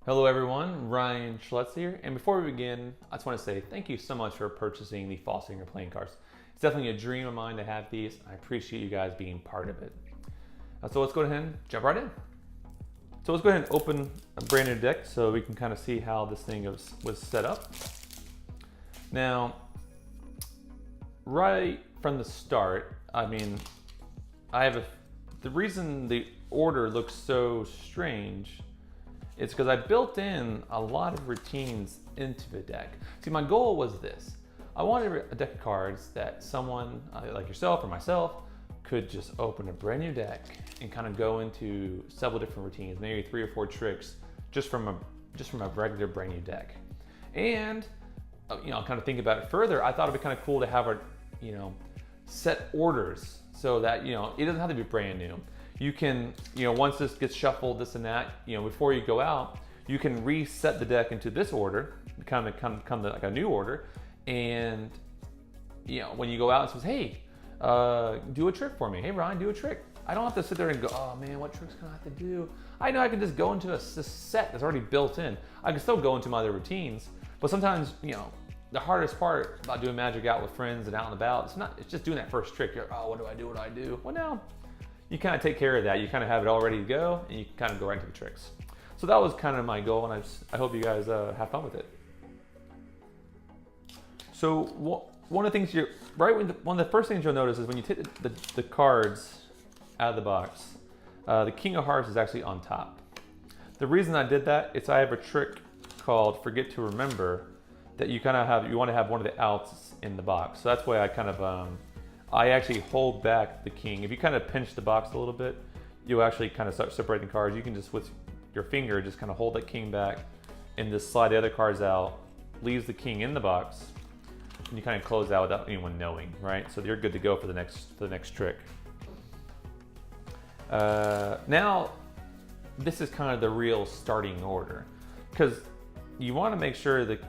Hello everyone, Ryan Schlutz here, and before we begin, I just want to say thank you so much for purchasing the Fall Singer playing cards. It's definitely a dream of mine to have these. I appreciate you guys being part of it. So let's go ahead and jump right in. So let's go ahead and open a brand new deck so we can kind of see how this thing was set up. Now, right from the start, the reason the order looks so strange, it's because I built in a lot of routines into the deck. See, my goal was this. I wanted a deck of cards that someone like yourself or myself could just open a brand new deck and kind of go into several different routines, maybe 3 or 4 tricks just from a regular brand new deck. And kind of think about it further, I thought it'd be kind of cool to have our, set orders so that, it doesn't have to be brand new. You can, once this gets shuffled, this and that, before you go out, you can reset the deck into this order, kind of come to like a new order. And, when you go out and says, hey, do a trick for me. Hey, Ryan, do a trick. I don't have to sit there and go, oh man, what tricks can I have to do? I know I can just go into a set that's already built in. I can still go into my other routines, but sometimes, the hardest part about doing Magic out with friends and out and about, it's just doing that first trick. You're, oh, what do I do? Well, now, you kind of take care of that. You kind of have it all ready to go, and you can kind of go right into the tricks. So that was kind of my goal, and I hope you guys have fun with it. So one of the things one of the first things you'll notice is when you take the cards out of the box, the King of Hearts is actually on top. The reason I did that is I have a trick called Forget to Remember that you want to have one of the outs in the box. So that's why I kind of I actually hold back the king. If you kind of pinch the box a little bit, you'll actually kind of start separating cards. You can just, with your finger, just kind of hold that king back and just slide the other cards out, leaves the king in the box, and you kind of close out without anyone knowing, right? So you're good to go for the next trick. Now, this is kind of the real starting order, because you want to make sure that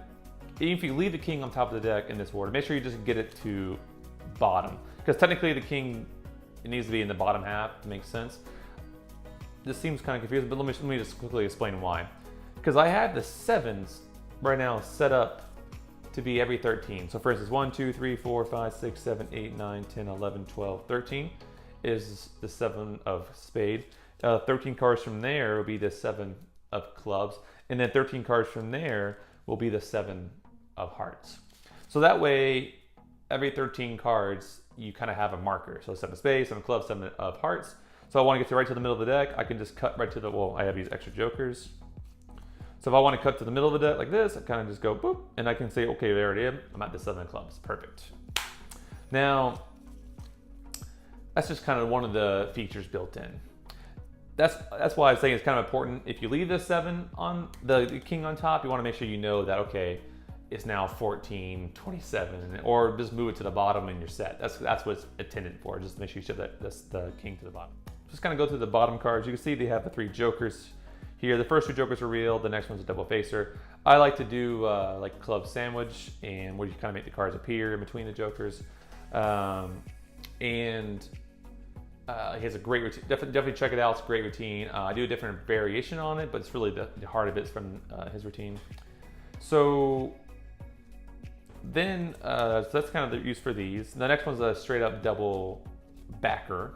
if you leave the king on top of the deck in this order, make sure you just get it to bottom, because technically the king, it needs to be in the bottom half to make sense. This seems kind of confusing, but let me just quickly explain why. Because I have the 7s right now set up to be every 13. So for instance, 1, 2, 3, 4, 5, 6, 7, 8, 9, 10, 11, 12, 13 is the 7 of spade. 13 cards from there will be the 7 of clubs, and then 13 cards from there will be the 7 of hearts. So that way, every 13 cards, you kind of have a marker. So 7 of spades, 7 of clubs, 7 of hearts. So I want to get right to the middle of the deck, I can just cut right to I have these extra jokers. So if I want to cut to the middle of the deck like this, I kind of just go boop, and I can say, okay, there it is. I'm at the 7 of clubs, perfect. Now, that's just kind of one of the features built in. That's why I'm saying it's kind of important. If you leave the 7 on the king on top, you want to make sure you know that, okay, it's now 14, 27, or just move it to the bottom in your set. That's what it's intended for. Just make sure you shift the king to the bottom. Just kind of go through the bottom cards. You can see they have the 3 jokers here. The first 2 jokers are real. The next one's a double facer. I like to do like club sandwich, and where you kind of make the cards appear in between the jokers. He has a great routine. Definitely check it out. It's a great routine. I do a different variation on it, but it's really the heart of it is from his routine. So then, so that's kind of the use for these. The next one's a straight up double backer.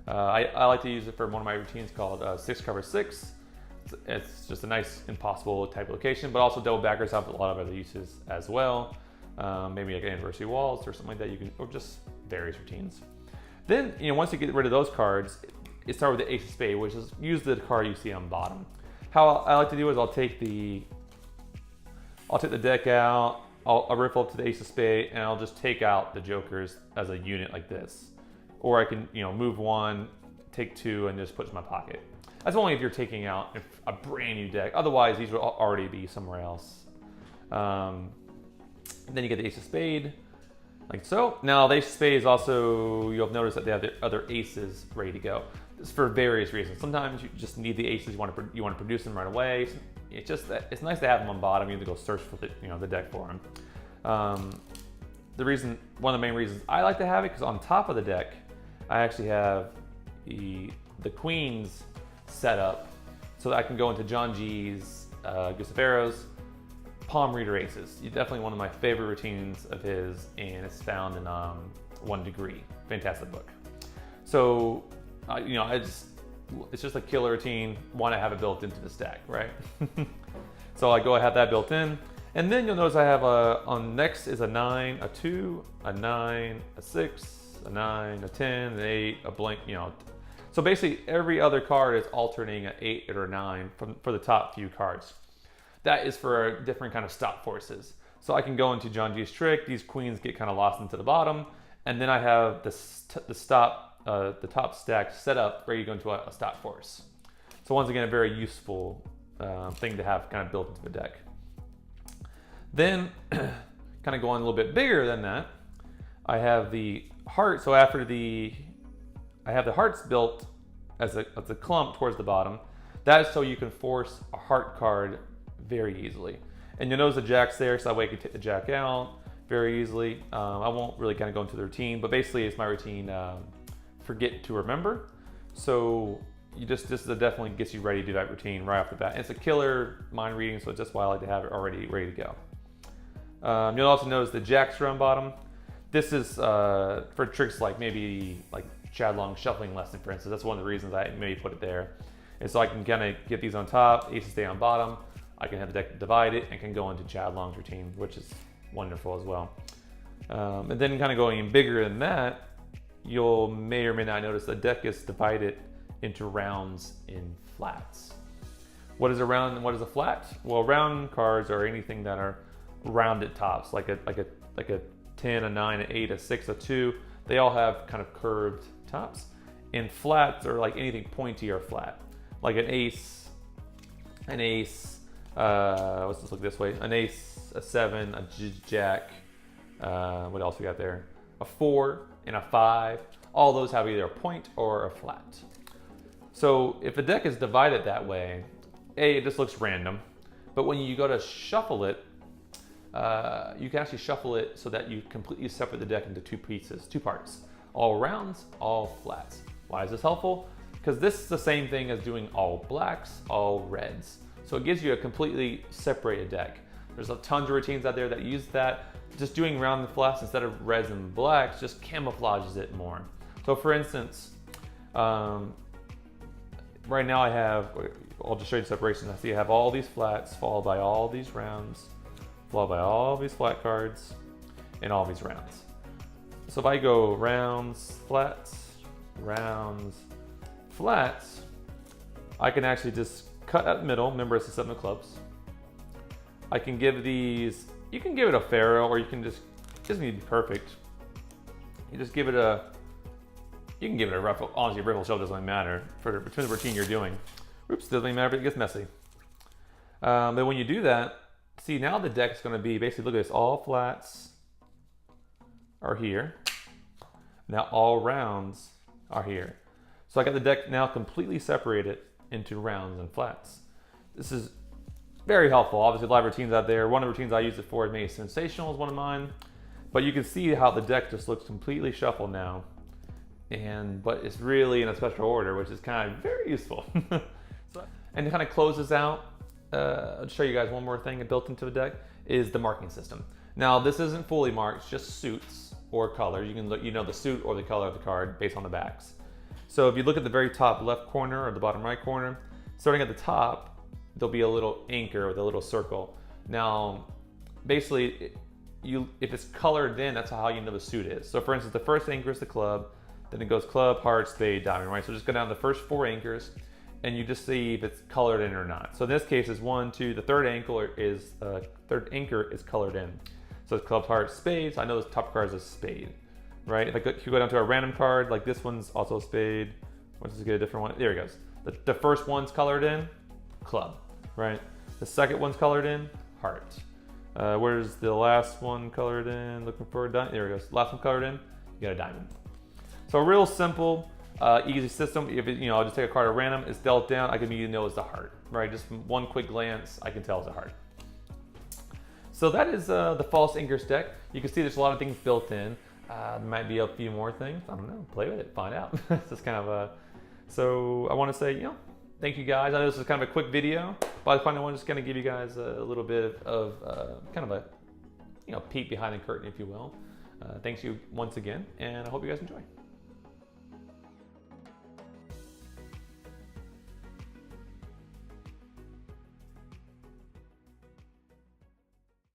I like to use it for one of my routines called 6 cover 6. It's just a nice impossible type location, but also double backers have a lot of other uses as well. Maybe like anniversary walls or something like that, or just various routines. Then, once you get rid of those cards, it starts with the ace of spade, which is use the card you see on bottom. How I like to do is I'll take the deck out, I'll riffle up to the ace of spade, and I'll just take out the jokers as a unit like this. Or I can, move 1, take 2, and just put it in my pocket. That's only if you're taking out a brand new deck. Otherwise, these will already be somewhere else. Then you get the ace of spade, like so. Now the ace of spade is also, you'll notice that they have the other aces ready to go. It's for various reasons. Sometimes you just need the aces, you want to produce them right away. It's just that it's nice to have them on bottom. You have to go search for the deck for them. One of the main reasons I like to have it, because on top of the deck, I actually have the queens set up so that I can go into John G's Gustav Arrows, Palm Reader Aces. Definitely one of my favorite routines of his, and it's found in 1 Degree. Fantastic book. So, it's just a killer routine. Want to have it built into the stack, right? So I have that built in. And then you'll notice I have on next is a 9, a 2, a 9, a 6, a 9, a 10, an 8, a blank, So basically every other card is alternating an 8 or a 9 for the top few cards. That is for different kind of stop forces. So I can go into John G's trick, these queens get kind of lost into the bottom, and then I have the top stack set up ready to go into a stop force. So once again, a very useful thing to have kind of built into the deck. Then, kind of going a little bit bigger than that, I have the heart. So I have the hearts built as a clump towards the bottom. That is so you can force a heart card very easily. And you'll notice the jack's there, so that way I can take the jack out very easily. I won't really kind of go into the routine, but basically it's my routine, forget to remember. So this definitely gets you ready to do that routine right off the bat. And it's a killer mind reading, so it's just why I like to have it already ready to go. You'll also notice the jacks are on bottom. This is for tricks like maybe like Chad Long shuffling lesson, for instance. That's one of the reasons I maybe put it there. And so I can kind of get these on top, aces stay on bottom. I can have the deck divided and can go into Chad Long's routine, which is wonderful as well. And then kind of going even bigger than that, you'll may or may not notice the deck is divided into rounds in flats. What is a round and what is a flat? Well, round cards are anything that are rounded tops, like a 10, a 9, an 8, a 6, a 2. They all have kind of curved tops. And flats are like anything pointy or flat, like an ace, let's just look this way, an ace, a 7, a jack, what else we got there? A 4 and a 5. All those have either a point or a flat. So if a deck is divided that way, it just looks random. But when you go to shuffle it, you can actually shuffle it so that you completely separate the deck into 2 pieces, 2 parts. All rounds, all flats. Why is this helpful? Because this is the same thing as doing all blacks, all reds. So it gives you a completely separated deck. There's tons of routines out there that use that. Just doing round and flats instead of reds and blacks just camouflages it more. So for instance, right now I'll just show you the separation. I see I have all these flats followed by all these rounds, followed by all these flat cards, and all these rounds. So if I go rounds, flats, I can actually just cut at the middle. Remember, it's the 7 of clubs. I can give these, you can give it a pharaoh, or you can just, it doesn't need to be perfect. You just give it you can give it a ruffle. Honestly, a ruffle shell doesn't really matter between the routine you're doing. Oops, doesn't even matter if it gets messy. But when you do that, see, now the deck is going to be basically, look at this, all flats are here. Now all rounds are here. So I got the deck now completely separated into rounds and flats. This is very helpful. Obviously, a lot of routines out there. One of the routines I use it for is maybe Sensational is one of mine. But you can see how the deck just looks completely shuffled now. But it's really in a special order, which is kind of very useful. And to kind of close this out, I'll show you guys one more thing built into the deck is the marking system. Now, this isn't fully marked, it's just suits or colors. You can look, the suit or the color of the card based on the backs. So if you look at the very top left corner or the bottom right corner, starting at the top, there'll be a little anchor with a little circle. Now, basically, if it's colored in, that's how you know the suit is. So for instance, the first anchor is the club, then it goes club, heart, spade, diamond, right? So just go down the first 4 anchors, and you just see if it's colored in or not. So in this case, it's 1, 2. The third anchor is colored in. So it's club, heart, spades. I know this top card is a spade, right? If you go down to a random card, like this one's also a spade. Let's just get a different one. There it goes. The first one's colored in, club, right? The second one's colored in, heart. Where's the last one colored in? Looking for a diamond. There it goes. Last one colored in, you got a diamond. So a real simple, easy system. If I'll just take a card at random, it's dealt down, I can immediately know it's the heart, right? Just from one quick glance, I can tell it's a heart. So that is the false anchors deck. You can see there's a lot of things built in. There might be a few more things. I don't know. Play with it, find out. It's just kind of so I want to say, thank you guys. I know this is kind of a quick video, but I kind of want to just kind of give you guys a little bit of kind of a peek behind the curtain, if you will. Thanks you once again, and I hope you guys enjoy.